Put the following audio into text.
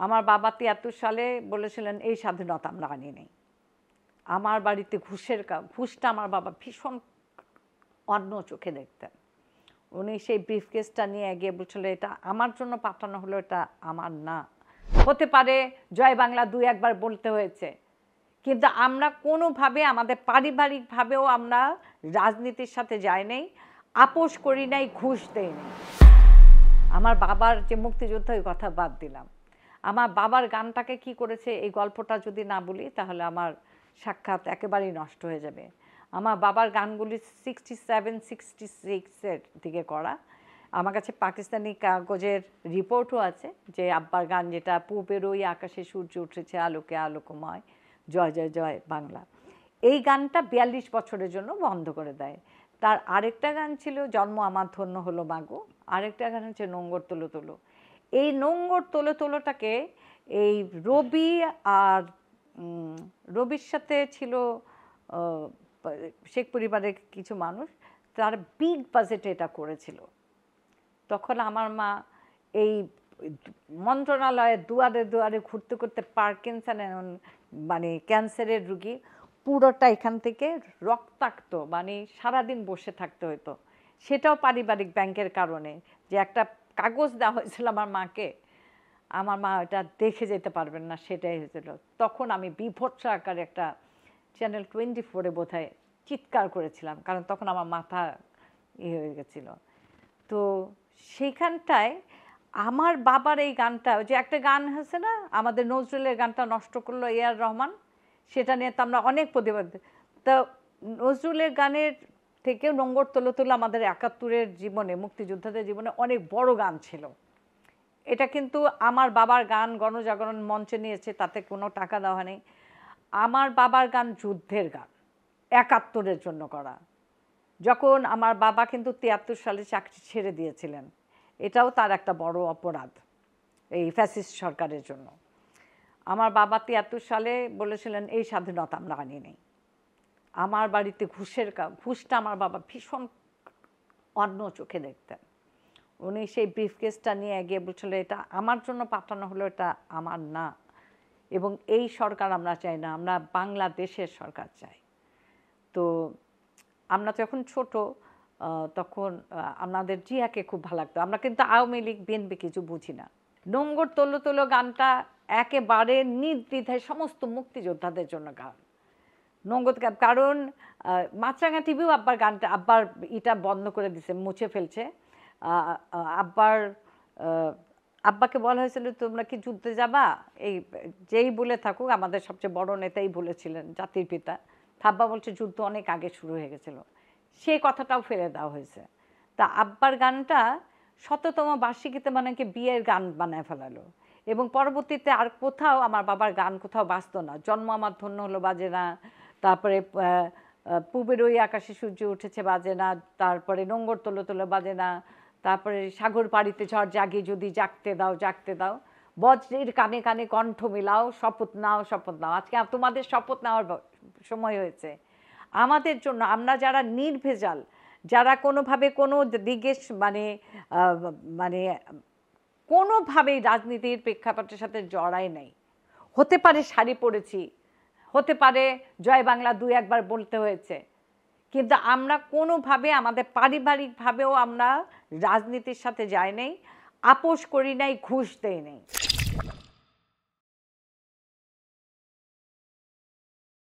আমার বাবা ৭৩ সালে বলেছিলেন এই স্বাধীনতা আমরা আনি নাই। আমার বাড়িতে ঘুষটা আমার বাবা ভীষণ অন্য চোখে দেখতেন। উনি সেই ব্রিফকেসটা নিয়ে এগিয়ে বলছিল এটা আমার জন্য পাঠানো হলো, এটা আমার না। হতে পারে জয় বাংলা ২ একবার বলতে হয়েছে, কিন্তু আমরা কোনোভাবে আমাদের পারিবারিকভাবেও আমরা রাজনীতির সাথে যাই নাই, আপোষ করি নাই, ঘুষ দেই নাই। আমার বাবার যে মুক্তিযুদ্ধ ওই কথা বাদ দিলাম। আমার বাবার গানটাকে কি করেছে এই গল্পটা যদি না বলি তাহলে আমার সাক্ষাৎ একেবারেই নষ্ট হয়ে যাবে। আমার বাবার গানগুলি 67-66-এর দিকে করা। আমার কাছে পাকিস্তানি কাগজের রিপোর্টও আছে যে আব্বার গান যেটা পূবের ওই আকাশে সূর্য উঠেছে আলোকে আলোকময়, জয় জয় জয় বাংলা, এই গানটা ৪২ বছরের জন্য বন্ধ করে দেয়। তার আরেকটা গান ছিল জন্ম আমার ধন্য হলো মাগো, আরেকটা গান হচ্ছে নোঙ্গর তোলো তোলো। এই নোঙ্গর তোলো তোলোটাকে এই রবি আর রবির সাথে ছিল শেখ পরিবারের কিছু মানুষ, তার বিগ বাজেটে এটা করেছিল। তখন আমার মা এই মন্ত্রণালয়ে দুয়ারে দুয়ারে ঘুরতে ঘুরতে পার্কিনসনের মানে ক্যান্সারের রুগী পুরোটা এখান থেকে রক্তাক্ত, মানে সারাদিন বসে থাকতে হতো। সেটাও পারিবারিক ব্যাংকের কারণে, যে একটা কাগজ দেওয়া হয়েছিল আমার মাকে, আমার মা এটা দেখে যেতে পারবেন না, সেটাই হয়েছিল। তখন আমি বিভৎস আকারে একটা চ্যানেল 24-এ বোধহয় চিৎকার করেছিলাম, কারণ তখন আমার মাথা হয়ে গেছিল। তো সেইখানটায় আমার বাবার এই গানটা, যে একটা গান আছে না আমাদের নজরুলের গানটা নষ্ট করলো A.R. রহমান, সেটা নিয়ে তো আমরা অনেক প্রতিবাদ। তো নজরুলের গানের থেকে নোঙ্গর তোলো তোলো আমাদের ৭১-এর জীবনে, মুক্তিযোদ্ধাদের জীবনে অনেক বড় গান ছিল। এটা কিন্তু আমার বাবার গান গণজাগরণ মঞ্চে নিয়েছে, তাতে কোনো টাকা দেওয়া নেই। আমার বাবার গান যুদ্ধের গান, ৭১-এর জন্য করা। যখন আমার বাবা কিন্তু ৭৩ সালে চাকরি ছেড়ে দিয়েছিলেন, এটাও তার একটা বড় অপরাধ এই ফ্যাসিস্ট সরকারের জন্য। আমার বাবা ৭৩ সালে বলেছিলেন এই স্বাধীনতা আমরা আনি নাই। আমার বাড়িতে ঘুষটা আমার বাবা ভীষণ অন্য চোখে দেখতেন। উনি সেই ব্রিফকেসটা নিয়ে এগিয়ে বলছিল এটা আমার জন্য পাঠানো হলো, এটা আমার না। এবং এই সরকার আমরা চাই না, আমরা বাংলাদেশের সরকার চাই। তো আমরা যখন ছোট তখন আমাদের জিয়াকে খুব ভালো লাগতো। আমরা কিন্তু আওয়ামী লীগ বিএনপি কিছু বুঝি না। নোঙ্গর তোলো তোলো গানটা একেবারে নির্দ্বিধায় সমস্ত মুক্তিযোদ্ধাদের জন্য গান। নোঙ্গর, কারণ মাছরাঙা টিভিও আব্বার গানটা, আব্বার এটা বন্ধ করে দিছে, মুছে ফেলছে। আব্বাকে বলা হয়েছিল তোমরা কি যুদ্ধে যাবা, এই যেই বলে থাকুক, আমাদের সবচেয়ে বড় নেতাই বলেছিলেন, জাতির পিতা। আব্বা বলছে যুদ্ধ অনেক আগে শুরু হয়ে গেছিল, সেই কথাটাও ফেলে দেওয়া হয়েছে। তা আব্বার গানটা ১০০তম বার্ষিকীতে মানে কি বিয়ের গান বানায় ফেলালো। এবং পরবর্তীতে আর কোথাও আমার বাবার গান কোথাও বাজতো না। জন্ম আমার ধন্য হলো বাজে না, তারপরে পূবের ওই আকাশে সূর্য উঠেছে বাজে না, তারপরে নোঙ্গর তোলো তোলো বাজে না, তারপরে সাগর পাড়িতে ঝড় জাগি যদি জাগতে দাও জাগতে দাও, বজ্রের কানে কানে কণ্ঠ মিলাও, শপথ নাও শপথ নাও। আজকে তোমাদের শপথ নেওয়ার সময় হয়েছে আমাদের জন্য। আমরা যারা নির্ভেজাল, যারা কোনোভাবে কোনো দিকে মানে মানে কোনোভাবেই রাজনীতির প্রেক্ষাপটের সাথে জড়াই নাই, হতে পারে শাড়ি পরেছি, হতে পারে জয় বাংলা ২ একবার বলতে হয়েছে, কিন্তু আমরা কোনোভাবে আমাদের পারিবারিকভাবেও আমরা রাজনীতির সাথে যাই নাই, আপোষ করি নাই, ঘুষ দেই নাই।